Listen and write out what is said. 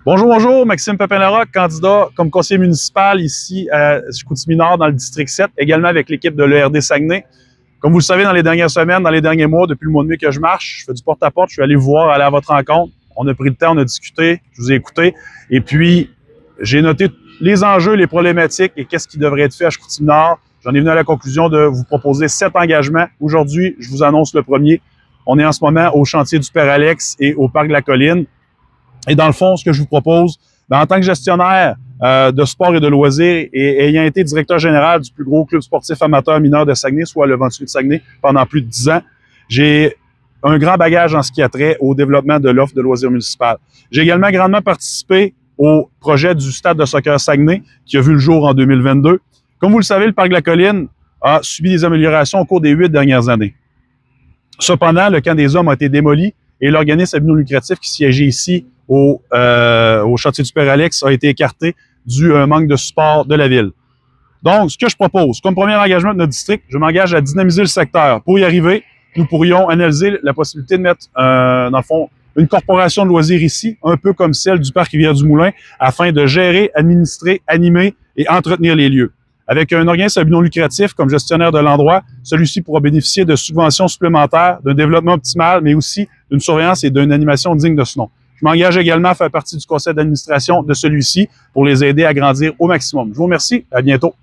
Bonjour, bonjour, Maxime Pepin-Larocque, candidat comme conseiller municipal ici à Chicoutimi-Nord dans le district 7, également avec l'équipe de l'ERD Saguenay. Comme vous le savez, dans les dernières semaines, dans les derniers mois, depuis le mois de mai que je marche, je fais du porte-à-porte, je suis allé vous voir, aller à votre rencontre. On a pris le temps, on a discuté, je vous ai écouté. Et puis, j'ai noté les enjeux, les problématiques et qu'est-ce qui devrait être fait à Chicoutimi-Nord. J'en ai venu à la conclusion de vous proposer 7 engagements. Aujourd'hui, je vous annonce le premier. On est en ce moment au chantier du Père Alex et au Parc de la Colline. Et dans le fond, ce que je vous propose, en tant que gestionnaire de sport et de loisirs et ayant été directeur général du plus gros club sportif amateur mineur de Saguenay, soit le Venturé de Saguenay, pendant plus de 10 ans, j'ai un grand bagage en ce qui a trait au développement de l'offre de loisirs municipale. J'ai également grandement participé au projet du stade de soccer Saguenay, qui a vu le jour en 2022. Comme vous le savez, le Parc de la Colline a subi des améliorations au cours des 8 dernières années. Cependant, le camp des hommes a été démoli et l'organisme à but non lucratif qui siégeait ici au chantier du Père Alex a été écarté dû à un manque de support de la ville. Donc, ce que je propose, comme premier engagement de notre district, je m'engage à dynamiser le secteur. Pour y arriver, nous pourrions analyser la possibilité de mettre, dans le fond, une corporation de loisirs ici, un peu comme celle du Parc Rivière-du-Moulin, afin de gérer, administrer, animer et entretenir les lieux. Avec un organisme à but non lucratif comme gestionnaire de l'endroit, celui-ci pourra bénéficier de subventions supplémentaires, d'un développement optimal, mais aussi d'une surveillance et d'une animation digne de ce nom. Je m'engage également à faire partie du conseil d'administration de celui-ci pour les aider à grandir au maximum. Je vous remercie. À bientôt.